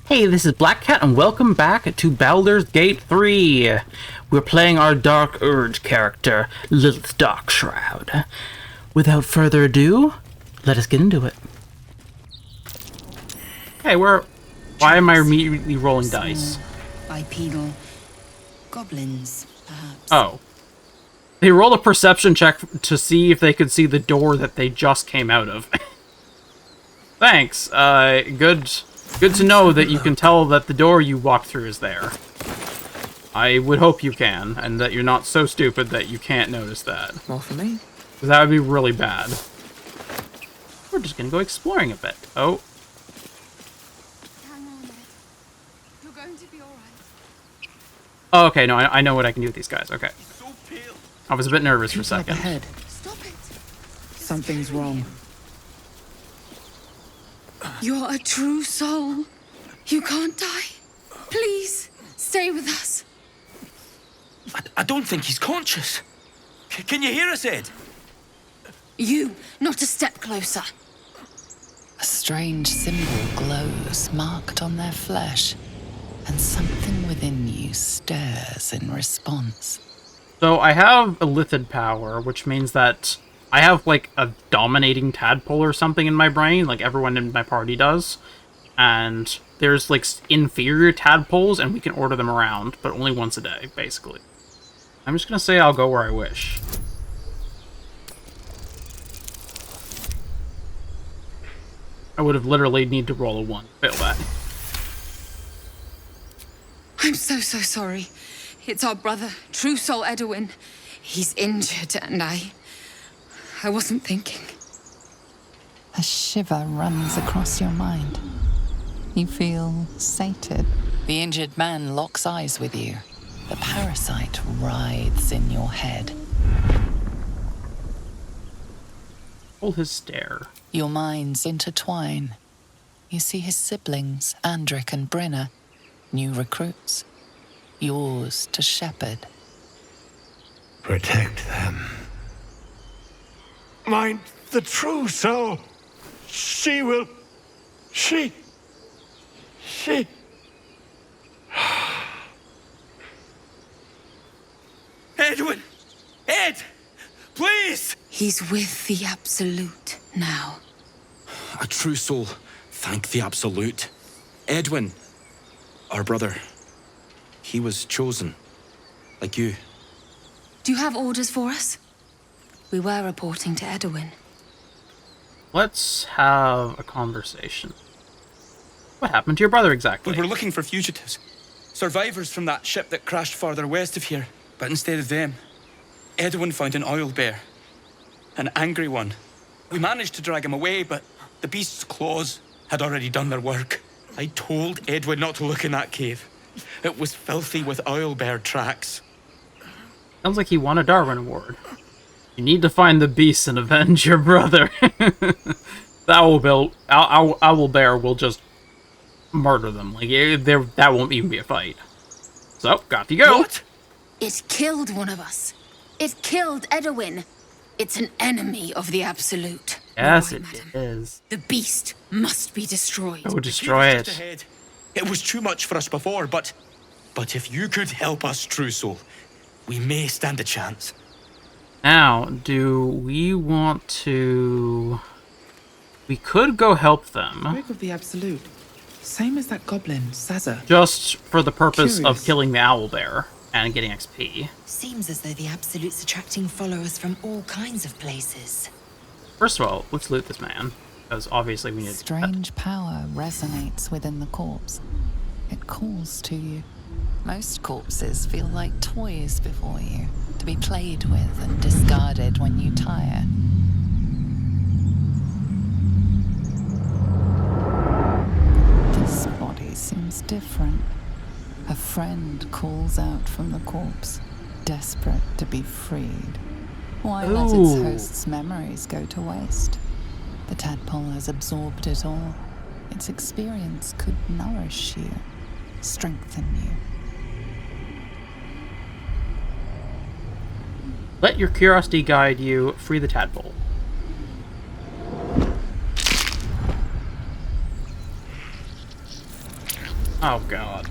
Hey, this is Black Cat, and welcome back to Baldur's Gate 3. We're playing our Dark Urge character, Lilith Darkshroud. Without further ado, let us get into it. Hey, why am I immediately rolling dice? Bipedal goblins, perhaps. Oh. They rolled a perception check to see if they could see the door that they just came out of. Thanks. Good to know that you can tell that the door you walked through is there. I would hope you can, and that you're not so stupid that you can't notice that. More for me? Because that would be really bad. We're just gonna go exploring a bit. Oh. Hang on, Ed. You're going to be alright. Oh, okay, no, I know what I can do with these guys. Okay. I was a bit nervous for a second. Ahead. Stop it! Something's wrong. You're a true soul. You can't die. Please, stay with us. I don't think he's conscious. Can you hear us, Ed? You, not a step closer. A strange symbol glows, marked on their flesh, and something within you stirs in response. So I have a Lilith power, which means that I have, like, a dominating tadpole or something in my brain, like everyone in my party does. And there's, like, inferior tadpoles, and we can order them around, but only once a day, basically. I'm just gonna say I'll go where I wish. I would have literally need to roll a 1 to fail that. I'm so sorry. It's our brother, True Soul Edwin. He's injured, and I wasn't thinking. A shiver runs across your mind. You feel sated. The injured man locks eyes with you. The parasite writhes in your head. Hold his stare. Your minds intertwine. You see his siblings, Andric and Brenna, new recruits. Yours to shepherd. Protect them. Mind the true soul. She will. She. Edwin! Ed! Please! He's with the Absolute now. A true soul. Thank the Absolute. Edwin, our brother, he was chosen. Like you. Do you have orders for us? We were reporting to Edwin. Let's have a conversation. What happened to your brother exactly? We were looking for fugitives. Survivors from that ship that crashed farther west of here. But instead of them, Edwin found an Owlbear. An angry one. We managed to drag him away, but the beast's claws had already done their work. I told Edwin not to look in that cave. It was filthy with Owlbear tracks. Sounds like he won a Darwin Award. You need to find the beasts and avenge your brother. The Owlbear will just murder them. Like, that won't even be a fight. So, off you go. What? It killed one of us. It killed Edwin. It's an enemy of the Absolute. Yes, Why, it madam? is. The beast must be destroyed. Go destroy Just it. ahead. It was too much for us before, but if you could help us, True Soul, we may stand a chance. Now, do we want to... We could go help them. Break of the Absolute. Same as that goblin, Sazza. Just for the purpose of Curious. killing the Owlbear and getting XP. Seems as though the Absolute's attracting followers from all kinds of places. First of all, let's loot this man. Because obviously we need to... Strange power resonates within the corpse. It calls to you. Most corpses feel like toys before you, to be played with and discarded when you tire. This body seems different. A friend calls out from the corpse, desperate to be freed. Why let its Ooh. host's memories go to waste? The tadpole has absorbed it all. Its experience could nourish you, strengthen you. Let your curiosity guide you. Free the tadpole. Oh, God.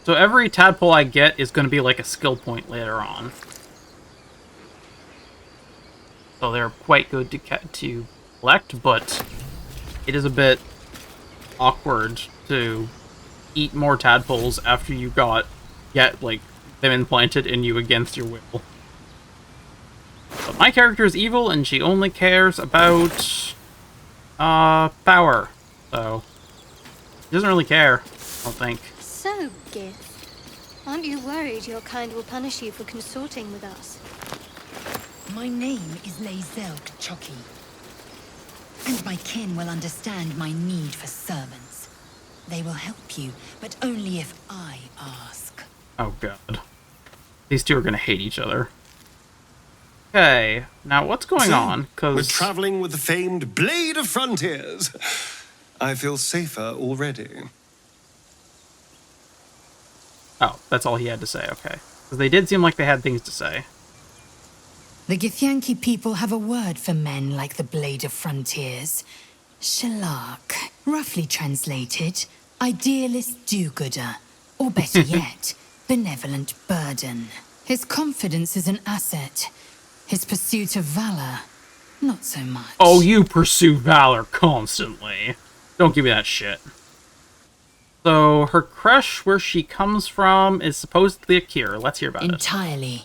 So every tadpole I get is going to be like a skill point later on. So they're quite good to collect, but it is a bit awkward to eat more tadpoles after you get like them implanted in you against your will. But my character is evil, and she only cares about power. So she doesn't really care, I don't think. So, Gith, aren't you worried your kind will punish you for consorting with us? My name is Lae'zel K'Choki, and my kin will understand my need for servants. They will help you, but only if I ask. Oh, God. These two are going to hate each other. Okay, now what's going on? Because we're traveling with the famed Blade of Frontiers. I feel safer already. Oh, that's all he had to say, okay. Because they did seem like they had things to say. The Githyanki people have a word for men like the Blade of Frontiers. Shalak, roughly translated, idealist do-gooder, or better yet, benevolent burden. His confidence is an asset. His pursuit of valor, not so much. Oh, you pursue valor constantly. Don't give me that shit. So, her creche, where she comes from, is supposedly a cure. Let's hear about it. Entirely.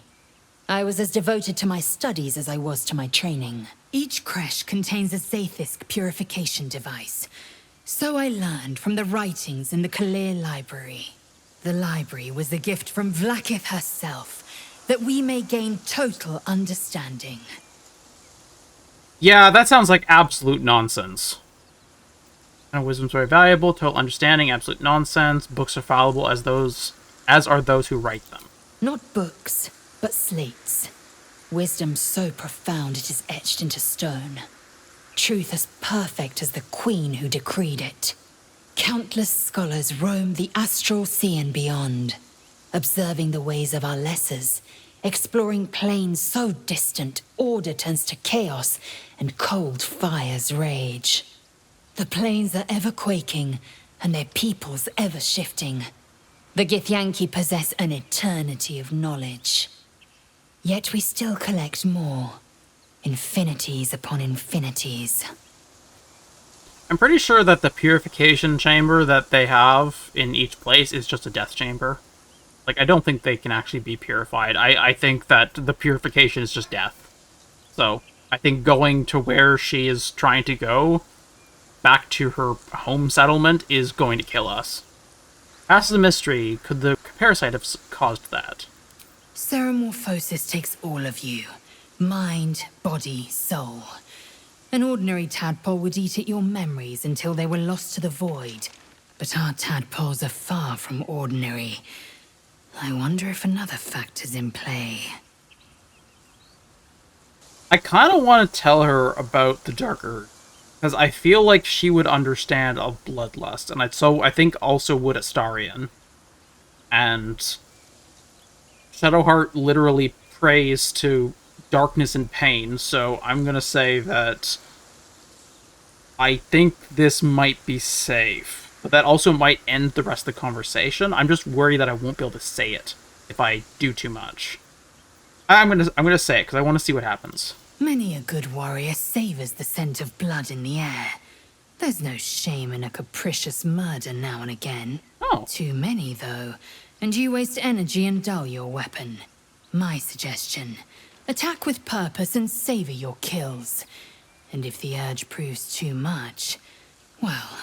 I was as devoted to my studies as I was to my training. Each creche contains a Zaithisk purification device. So I learned from the writings in the Kalir Library. The library was a gift from Vlaakith herself, that we may gain total understanding. Yeah, that sounds like absolute nonsense. Wisdom's very valuable, total understanding, absolute nonsense. Books are fallible as are those who write them. Not books, but slates. Wisdom so profound it is etched into stone. Truth as perfect as the queen who decreed it. Countless scholars roam the astral sea and beyond, observing the ways of our lessers, exploring planes so distant order turns to chaos and cold fires rage. The planes are ever quaking, and their peoples ever shifting. The Githyanki possess an eternity of knowledge. Yet we still collect more. Infinities upon infinities. I'm pretty sure that the purification chamber that they have in each place is just a death chamber. Like, I don't think they can actually be purified. I think that the purification is just death. So, I think going to where she is trying to go, back to her home settlement, is going to kill us. As the mystery, could the parasite have caused that? Ceramorphosis takes all of you. Mind, body, soul. An ordinary tadpole would eat at your memories until they were lost to the void. But our tadpoles are far from ordinary. I wonder if another factor's in play. I kind of want to tell her about the Dark Urge, because I feel like she would understand of bloodlust, and I think also would Astarion. And Shadowheart literally prays to darkness and pain, so I'm gonna say that I think this might be safe, but that also might end the rest of the conversation. I'm just worried that I won't be able to say it if I do too much. I'm gonna say it because I want to see what happens. Many a good warrior savors the scent of blood in the air. There's no shame in a capricious murder now and again. Oh. Too many, though, and you waste energy and dull your weapon. My suggestion: attack with purpose and savor your kills. And if the urge proves too much, well,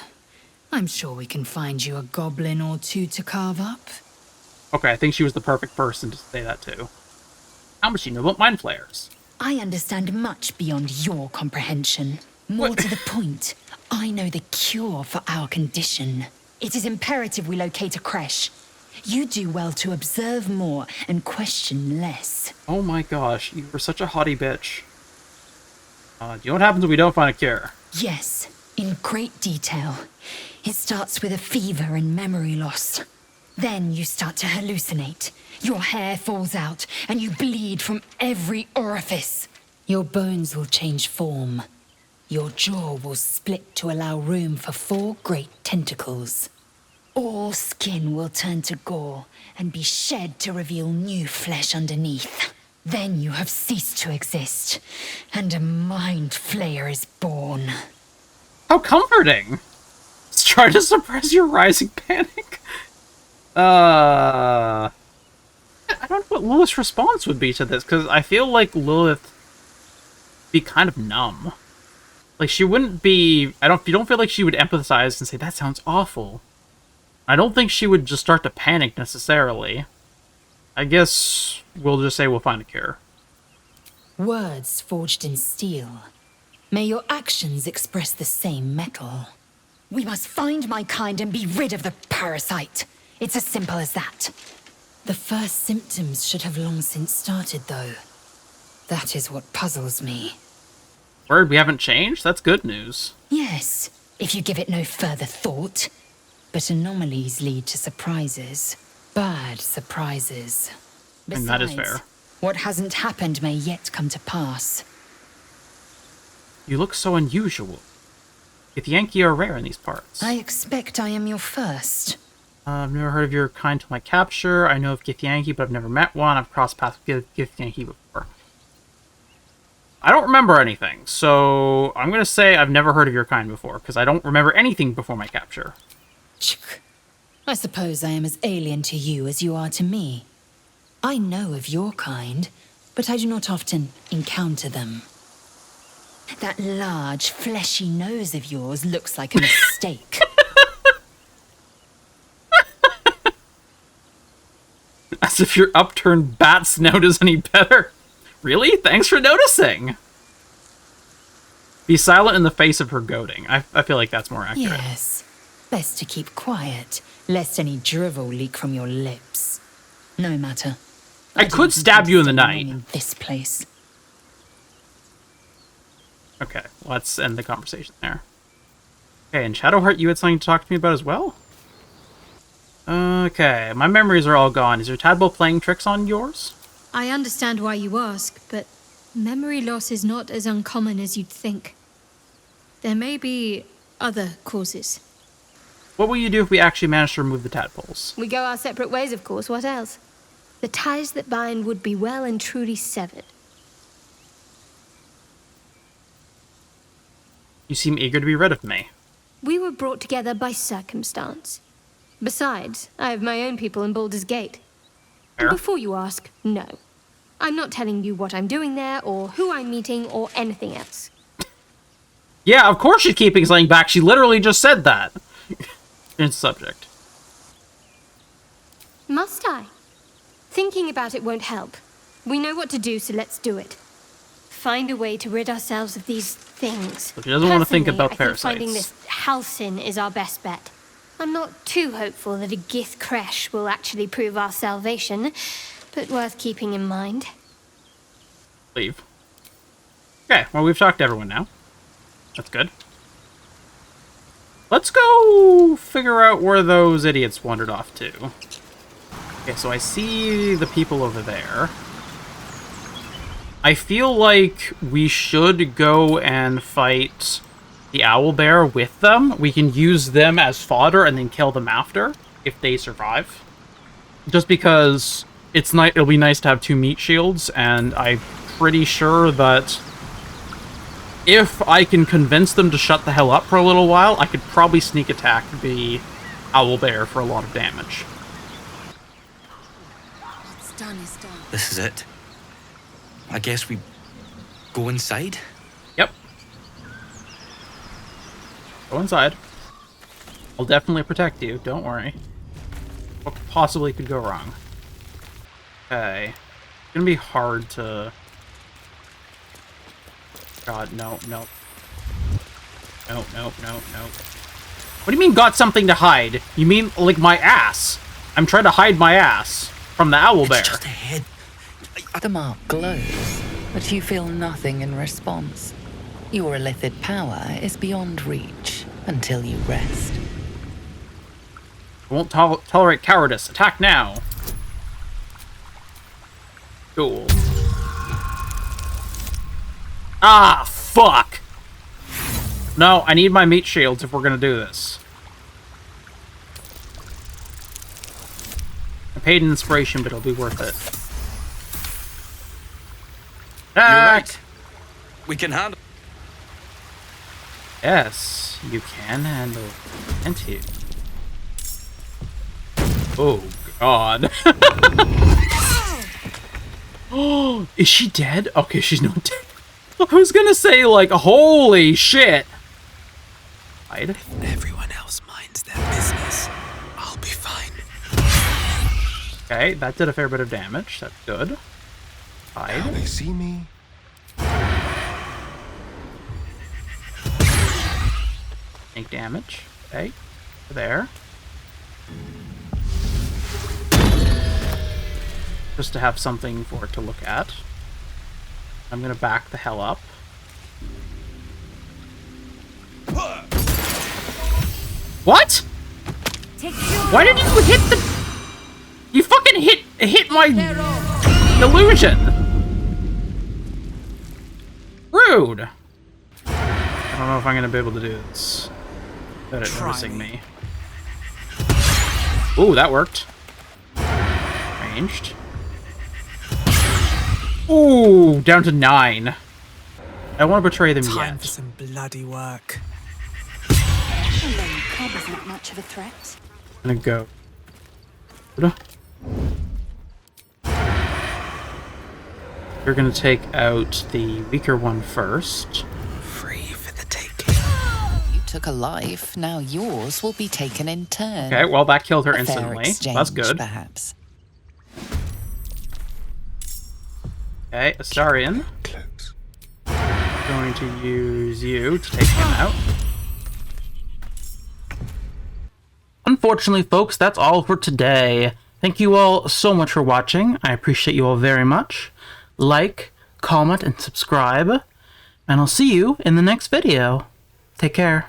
I'm sure we can find you a goblin or two to carve up. Okay, I think she was the perfect person to say that to. How much do you know about mind flayers? I understand much beyond your comprehension. More to the point, I know the cure for our condition. It is imperative we locate a creche. You do well to observe more and question less. Oh my gosh, you were such a haughty bitch. Do you know what happens if we don't find a cure? Yes, in great detail. It starts with a fever and memory loss. Then you start to hallucinate. Your hair falls out, and you bleed from every orifice. Your bones will change form. your jaw will split to allow room for 4 great tentacles. All skin will turn to gore and be shed to reveal new flesh underneath. Then you have ceased to exist, and a mind flayer is born. How comforting! Let's try to suppress your rising panic. I don't know what Lilith's response would be to this, because I feel like Lilith would be kind of numb. Like, she wouldn't be... you don't feel like she would empathize and say, that sounds awful. I don't think she would just start to panic, necessarily. I guess we'll just say we'll find a cure. Words forged in steel. May your actions express the same metal. We must find my kind and be rid of the parasite. It's as simple as that. The first symptoms should have long since started, though. That is what puzzles me. Word, we haven't changed? That's good news. Yes, if you give it no further thought. But anomalies lead to surprises. Bad surprises. Besides, And that is fair. What hasn't happened may yet come to pass. You look so unusual. Githyanki are rare in these parts. I expect I am your first. I've never heard of your kind till my capture. I know of Githyanki, but I've never met one. I've crossed paths with Githyanki before. I don't remember anything, so I'm going to say I've never heard of your kind before, because I don't remember anything before my capture. I suppose I am as alien to you as you are to me. I know of your kind, but I do not often encounter them. That large, fleshy nose of yours looks like a mistake. As if your upturned bat snout is any better. Really? Thanks for noticing. Be silent in the face of her goading. I feel like that's more accurate. Yes. Best to keep quiet, lest any drivel leak from your lips. No matter. I could stab you in the night. In this place. Okay, let's end the conversation there. Okay, and Shadowheart, you had something to talk to me about as well? Okay, my memories are all gone. Is your tadpole playing tricks on yours? I understand why you ask, but memory loss is not as uncommon as you'd think. There may be other causes. What will you do if we actually manage to remove the tadpoles? We go our separate ways, of course. What else? The ties that bind would be well and truly severed. You seem eager to be rid of me. We were brought together by circumstance. Besides, I have my own people in Baldur's Gate. Fair. And before you ask, no. I'm not telling you what I'm doing there, or who I'm meeting, or anything else. Yeah, of course she's keeping something back. She literally just said that. Change the subject. Must I? Thinking about it won't help. We know what to do, so let's do it. Find a way to rid ourselves of these things. But she doesn't want to think Personally, about I parasites. think finding this Halcyon is our best bet. I'm not too hopeful that a Gith crash will actually prove our salvation, but worth keeping in mind. Leave. Okay, well, we've talked to everyone now. That's good. Let's go figure out where those idiots wandered off to. Okay, so I see the people over there. I feel like we should go and fight the Owlbear with them. We can use them as fodder and then kill them after, if they survive. Just because it'll be nice to have 2 meat shields, and I'm pretty sure that if I can convince them to shut the hell up for a little while, I could probably sneak attack the Owlbear for a lot of damage. What's done is done. This is it. I guess we go inside? Yep. Go inside. I'll definitely protect you, don't worry. What possibly could go wrong? Okay. It's gonna be hard to... God, no, no. No, no, no, no. What do you mean got something to hide? You mean, like, my ass? I'm trying to hide my ass from the Owlbear. It's just ahead. The mark glows, but you feel nothing in response. Your illithid power is beyond reach until you rest. I won't tolerate cowardice. Attack now. Cool. Ah, fuck! No, I need my meat shields if we're gonna do this. I paid an inspiration, but it'll be worth it. You're Ah! right. We can handle. Yes, you can handle it, can't you? Oh, God. Oh, is she dead? Okay, she's not dead. I was gonna say, like, holy shit. Hide. If everyone else minds their business, I'll be fine. Okay, that did a fair bit of damage. That's good. Now Hide. they see me. Take damage. Okay. There. Just to have something for it to look at. I'm gonna back the hell up. What? Why did you hit the... You fucking hit my illusion! Rude! I don't know if I'm gonna be able to do this without it noticing me. Ooh, that worked. Ranged. Ooh, down to 9. I don't want to betray them Time yet. for some bloody work. A lone cub isn't much of a threat. I'm gonna go. You're gonna take out the weaker one first. Free for the taking. You took a life, now yours will be taken in turn. Okay, well that killed her A fair instantly. exchange, That's good. Perhaps. Okay, Astarion. Close. Going to use you to take him out. Unfortunately, folks, that's all for today. Thank you all so much for watching. I appreciate you all very much. Like, comment, and subscribe. And I'll see you in the next video. Take care.